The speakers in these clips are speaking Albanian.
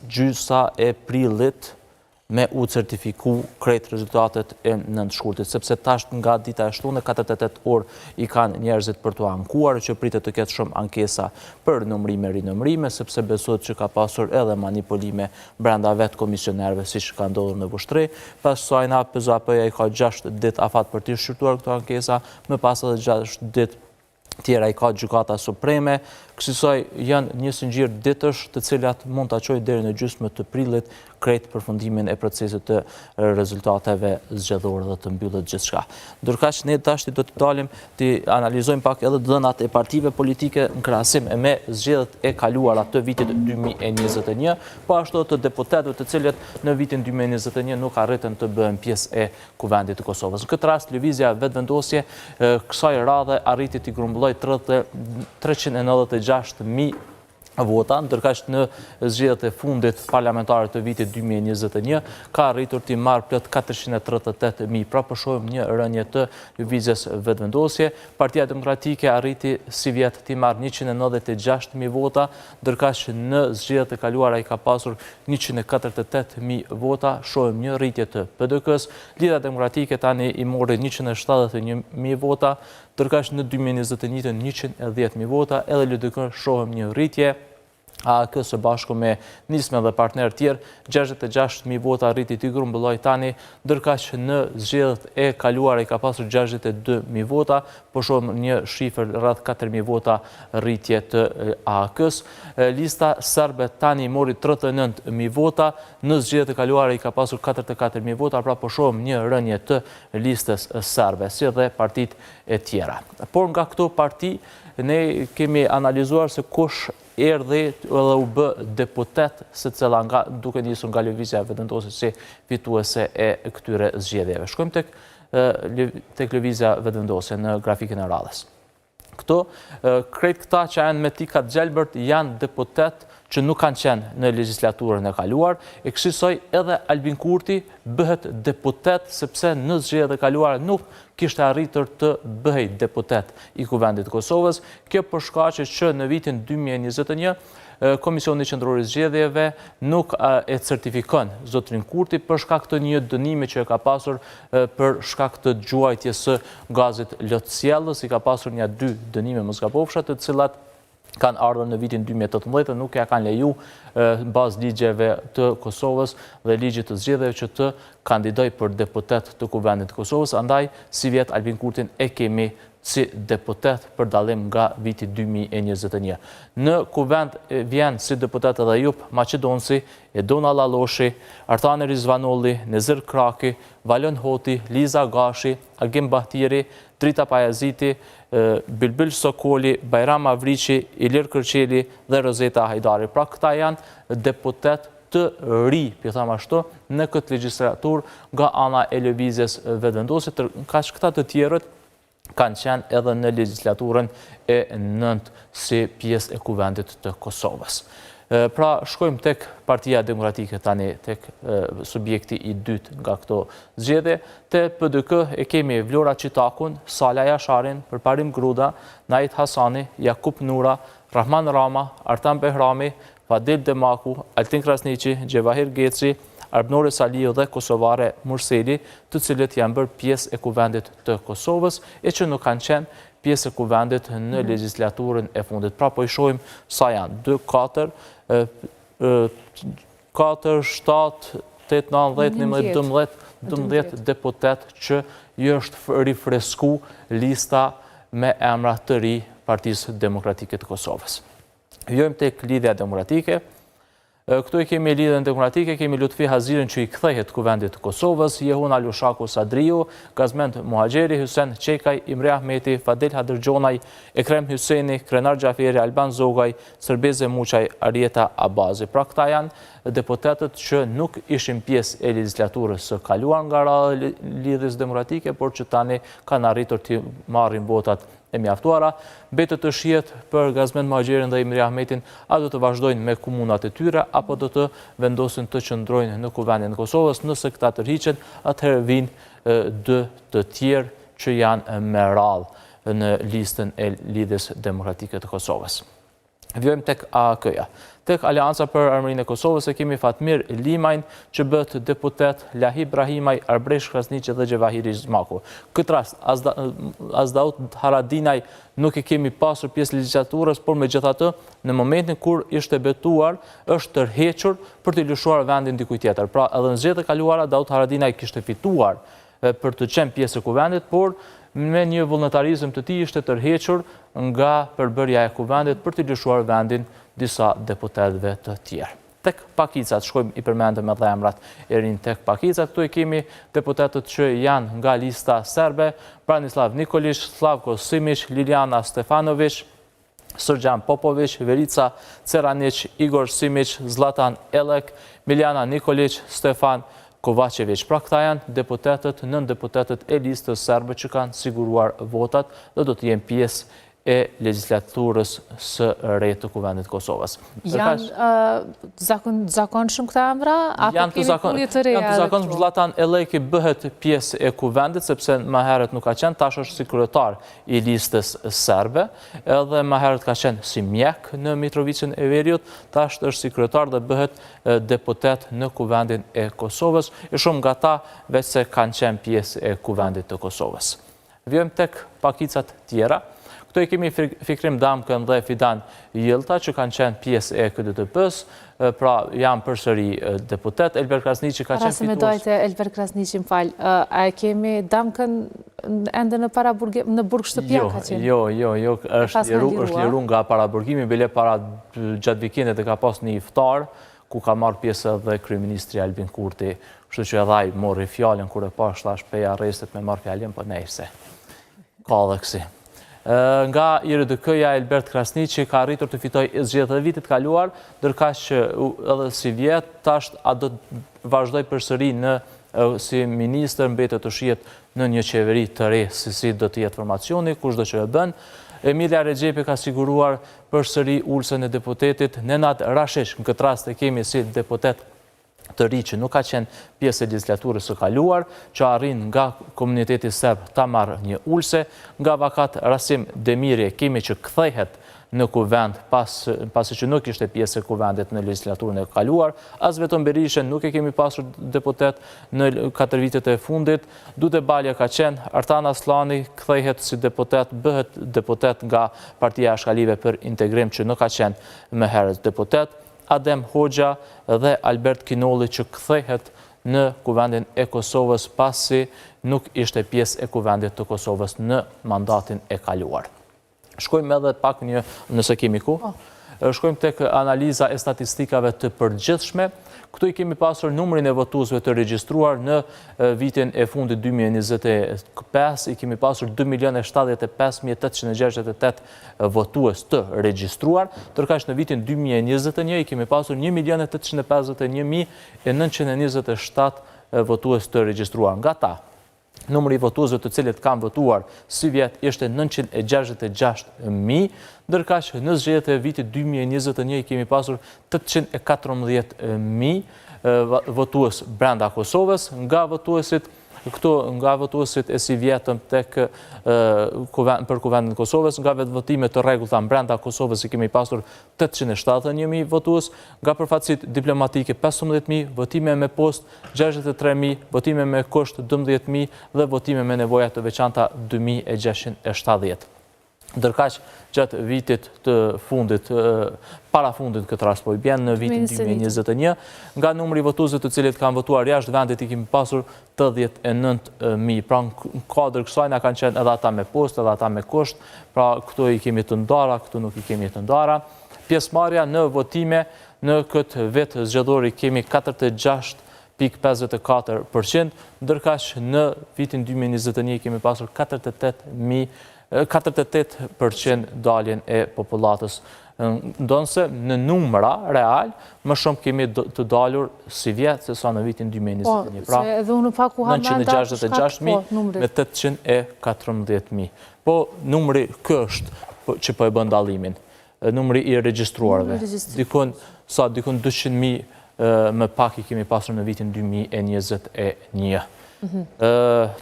gjysa e prillit me u certifiku krejt rezultatet e nëntëshkurtit, sepse tash nga dita e shtunë 48 orë i kanë njerëzit për të ankuar, që pritet të ketë shumë ankesa për numrime rinumrime, sepse besohet që ka pasur edhe manipulime brenda vetë komisionerve, si që ka ndodhur në Vushtri. Pas kësaj na PZAP-ja i ka 6 ditë afat për të shqyrtuar këto ankesa, më pas edhe 6 ditë tjera i ka Gjykata Supreme. Kësaj janë një sinxhir ditësh të cilat mund ta çojë deri në gjysmën të prillit krejt përfundimin e procesit të rezultateve zgjedhore dhe të mbyllet gjithçka. Ndërkaq ne tash do të dalim të analizojmë pak edhe dhënat e partive politike në krahasim me zgjedhjet e kaluara të vitit 2021, po ashtu të deputetëve të cilët në vitin 2021 nuk arritën të bëhen pjesë e Kuvendit të Kosovës. Në këtë rast lëvizja vetëvendosje kësaj radhe arriti të grumbulloj 396.000 vota, ndërkaq në zgjedhjet e fundit parlamentare të vitit 2021 ka arritur të marrë plot 438.000. Pra po shohim një rënje të lëvizjes vetëvendosje. Partia Demokratike arriti si vjet të marrë 196.000 vota, ndërkaq në zgjedhjet e kaluara i ka pasur 148.000 vota. Shohim një rritje të PDK-s. Lidhja Demokratike tani i mori 171.000 vota, ndërkaq në 2021 110.000 vota, edhe LDK shohim një rritje. AK së bashku me Nisme dhe partner tjerë, 66.000 vota rriti të grumbulloj tani, ndërkaq në zgjedhjet e kaluara i ka pasur 62.000 vota, po shohim një shifër rreth 4.000 vota rritje të AK-s. Lista serbe tani mori 39.000 vota, në zgjedhjet e kaluara i ka pasur 44.000 vota, pra po shohim një rënje të listës serbe, si dhe partitë e tjera. Por nga këto parti ne kemi analizuar se kush erdhi edhe u bë deputet, secila duke nisur nga lëvizja vetëvendosje si fituese e këtyre zgjedhjeve. Shkojmë tek lëvizja vetëvendosje në grafikën e radhës. Krejt këta që janë me tikat gjelbërt janë deputet që nuk kanë qenë në legjislaturën e kaluar, e kësaj edhe Albin Kurti bëhet deputet sepse në zgjedhjet e kaluara nuk kishte arritur të bëhej deputet i Kuvendit të Kosovës. Kjo për shkak që në vitin 2021 Komisioni Qendror i Zgjedhjeve nuk e certifikon zotrin Kurti për shkak të një dënimi që ka pasur për shkak të gjuajtjes së gazit Lotësjellës. I ka pasur një 2 dënime mos gabofsha, të cilat kanë ardhur në vitin 2018 dhe nuk ja kanë leju bazë ligjeve të Kosovës dhe ligjit të zgjedhjeve që të kandidoj për deputet të Kuvendit të Kosovës. Andaj, si vjet Albin Kurtin e kemi si deputet për dallim nga viti 2021. Në Kuvend vjen si deputet edhe Jup Maqedonsi, Edona Lalloshi, Artane Rizvanolli, Nezir Kraki, Valon Hoti, Liza Gashi, Agim Bahtiri, Drita Pajaziti, Bilbil Sokoli, Bajram Avriqi, Ilir Kërqeli dhe Rozeta Hajdari. Pra këta janë deputet të ri, pjetham ashtu, në këtë legjislatur nga ana e lëvizjes vetëvendosje, ka këta të tjerët kanë qenë edhe në legjislaturën e 9 si pjesë e Kuvendit të Kosovës. Pra shkojmë tek Partia Demokratike tani, tek subjekti i dytë nga këto zgjedhje. Te PDK e kemi Vlora Qitakun, Sala Jasharin, Përparim Gruda, Najit Hasani, Jakub Nura, Rahman Rama, Artan Behrami, Fadil Demaku, Altin Krasniqi, Gjevahir Geci, Arbnore Saliu dhe Kosovare Murseli, të cilët janë bërë pjesë e Kuvendit të Kosovës e që nuk kanë qenë pjesë e Kuvendit në legjislaturën e fundit. Pra po i shohim sa janë 2, 4, 7, 8, 9, 12 deputet që i është rifresku lista me emra të ri Partisë Demokratike të Kosovës. Vjojmë tek Lidhja Demokratike. Këtu i kemi Lidhjen Demokratike, kemi Lutfi Hazirin që i kthehet Kuvendit të Kosovës, Jehuna Lushaku Sadriu, Gazmend Muhaxheri, Hysen Çekaj, Imre Ahmeti, Fadel Hadërgjonaj, Ekrem Hyseni, Krenar Xhaferi, Alban Zogaj, Serbeze Muçaj, Arieta Abazi. Pra këta janë deputetët që nuk ishin pjesë e legjislaturës së kaluar nga radha Lidhjes Demokratike, por që tani kanë arritur të marrin votat e mjaftuara. Betet të shihet për Gazmend Muhaxherin dhe Imre Ahmetin, a do të vazhdojnë me komunat e tyre apo do të vendosin të qëndrojnë në Kuvendin e Kosovës. Nëse këta tërhiqen, atëherë vinë 2 të tjerë që janë me radhë në listën e Lidhjes Demokratike të Kosovës. Vjojmë tek AAK-ja. Tek Alianca për Armërinë e Kosovës e kemi Fatmir Limajn që bët deputet, Lahi Brahimaj, Arbresh Krasniqi dhe Gjevahiri Zmaku. Këtë rast, Azdaut Haradinaj nuk e kemi pasur pjesë legjislaturës, por me gjithatë, në momentin kur ishte betuar, është tërhequr për të lëshuar vendin dikujt tjetër. Pra, edhe në zgjedhjet e kaluara, Daut Haradinaj kishte fituar për të qenë pjesë e kuvendit, por me një vullnetarizëm të tij ishte tërhequr nga përbërja e kuvendit për të lëshuar vendin disa deputetëve të tjerë. Tek pakicat, shkojmë i përmendëm edhe emrat e rinj tek pakicat, këtu e kemi deputetët që janë nga lista serbe, Branislav Nikolić, Slavko Simić, Liljana Stefanović, Srđan Popović, Verica Ceranić, Igor Simić, Zlatan Elek, Miljana Nikolić, Stefan Kovačević. Pra këta janë deputetët, nën deputetët e listës serbe që kanë siguruar votat dhe do të jenë pjesë e legislaturës së re të Kuvendit Kosovës. Janë zakonshëm këta emra? Janë të zakonshëm. Zlatan Eleki bëhet pjesë e Kuvendit, sepse më herët nuk ka qenë, tash është si kryetar i listës serbe, edhe më herët ka qenë si mjek në Mitrovicën e Veriut, tash është si kryetar dhe bëhet deputet në Kuvendin e Kosovës, e shumë nga ta veç se kanë qenë pjesë e Kuvendit të Kosovës. Vjojmë tek pakicat tjera. Këto i kemi Fikrim Damkën dhe Fidan Jilta që kanë qenë pjesë e KDTP-s, pra janë përsëri deputet. Elber Krasniqi ka qenë fitues. Rase me dojtë Elber Krasniqi, më falë, a e kemi Damkën ende në burg-shtëpia ka qenë? Jo, është liru nga paraburgimi, bile para gjatë vikendet e ka pas një iftar, ku ka marrë pjesë dhe kryeministri Albin Kurti, kështu që edhe ai mori fjalën kur e pash thash pe arrestet me marrë fjalën, po nejse. Ka dhe kësi. Nga IRDK-ja Elbert Krasniqi ka arritur të fitoj zgjedhjet e vitit kaluar, ndërkaq që edhe si vjet tash a do të vazhdoj përsëri si ministër, mbetet të shihet në një qeveri të re si do të jetë formacioni, kushdo që e bën. Emilia Rexhepi ka siguruar përsëri ulsen e deputetit. Nenad Rashish, në këtë rast e kemi si deputet të ri që nuk ka qenë pjesë e legislaturës së kaluar, që arrin nga komuniteti serb ta marrë një ulse. Nga vakat Rasim Demiri kemi që kthehet në kuvend pasi që nuk ishte pjesë e kuvendit në legislaturën e kaluar. As vetëm Berishën nuk e kemi pasur deputet në 4 vitet e fundit. Dute Balja ka qenë, Artan Aslani kthehet si deputet, bëhet deputet nga Partia e Ashkalive për Integrim që nuk ka qenë më herët deputet. Adem Hoxha dhe Albert Kinolli që kthehet në kuvendin e Kosovës pasi nuk ishte pjesë e kuvendit të Kosovës në mandatin e kaluar. Shkojmë edhe pak nëse kemi ku. Shkojmë tek analiza e statistikave të përgjithshme. Këtu i kemi pasur numrin e votuesve të regjistruar në vitin e fundit 2025, i kemi pasur 2.075.868 votues të regjistruar, ndërkaq në vitin 2021 i kemi pasur 1.851.927 votues të regjistruar. Nga ta, numri i votuesve të cilët kanë votuar si vjet ishte 966.000, ndërkaq në zgjedhjet e vitit 2021 i kemi pasur 814.000 votues brenda Kosovës. Nga votuesit e si vjetëm për kuvendin e Kosovës, nga votimet të rregullta brenda Kosovës i kemi pasur 871.000 votues, nga përfaqësitë diplomatike 15.000, votime me post 63.000, votime me kusht 12.000 dhe votime me nevoja të veçanta 2.670. Ndërkaq gjatë vitit të fundit, para fundit këtë rast po i bjen në vitin 2021, nga numri votuesve të cilët kanë votuar jashtë vendit i kemi pasur 89.000. Pra në kuadër kësaj na kanë qenë edhe ata me post, edhe ata me kusht, pra këtu i kemi të ndara, këtu nuk i kemi të ndara. Pjesëmarrja në votime në këtë vit zgjedhor i kemi 46.54%, ndërkaq në vitin 2021 kemi pasur 48% daljen e popullatës. Ndonse në numra real, më shumë kemi të dalur si vjetë se sa në vitin 2021. Pra, 966.000 me 814.000. Po, numri kështë që po e bën dallimin, numri i regjistruarve, dikun 200.000 më pak i kemi pasur në vitin 2021.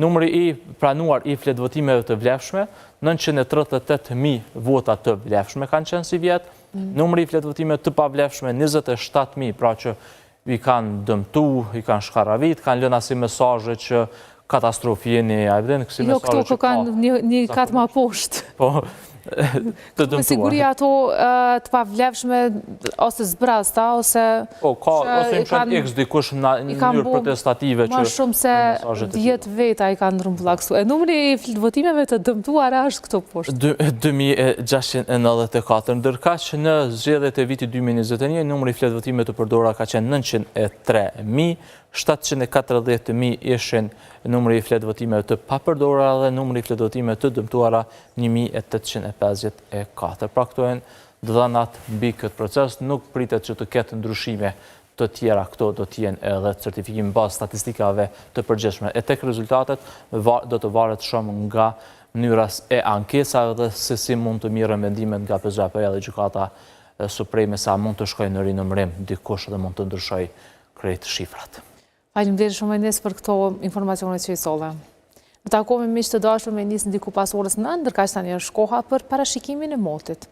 Numri i pranuar i fletë votimeve të vlefshme, 938.000 vota të vlefshme kanë qenë si vjetë, Numri i fletë votime të pavlefshme 27.000, pra që i kanë dëmtu, i kanë shkaravit, kanë lënë asi mesazhe që katastrofi jeni, a e vëdhen kësi Jo, mesazhe këto kanë një katë ma poshtë. Po, të dëmtuar. Me siguri ato të pavlefshme ose zbrasta, ose... Po, ose më qënë x dikush në njërë protestative që... Ma shumë se 10 veta i kanë rëmbullaksu. E numri i votimeve të dëmtuara është këto poshtë? 2694, ndërka që në zgjedhjet e vitit 2021, numri i fletë votime të përdora ka qenë 903.000, 740.000 ishin numri i fletë votime të papërdora dhe numri i fletë votime të dëmtuara 1854. Pra këto janë dhënat mbi këtë proces, nuk pritet që të ketë ndryshime të tjera, këto do t'jenë edhe certifikim bazë statistikave të përgjithshme. E tek rezultatet do të varet shumë nga mënyras e ankesave dhe se si mund të mirë mendimet nga PZP-ja dhe Gjykata Supreme, sa mund të shkojnë në rinëmrim dikush dhe mund të ndryshoj krejt shifrat. Faleminderit shumë Enis për këto informacionet që i solle. Në takohemi miq të dashur me Enis ndiku pas orës 9, ndërkaq tani është koha për parashikimin e motit.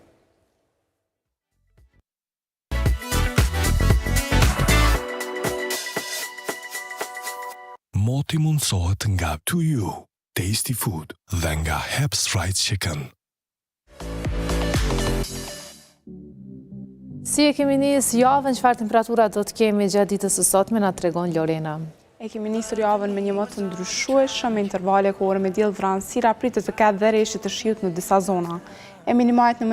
Moti mundsohet nga To You, Tasty Food dhe nga Hep's Fried Chicken. Si e kemi nisë javën, çfarë temperatura do të kemi gjatë ditës së sotme, na tregon Lorena. E kemi nisur javën me një motë të ndryshueshëm, me intervale kohore me diell vranësira, pritet të ketë dhe reshje të shiut në disa zona. E minimalet në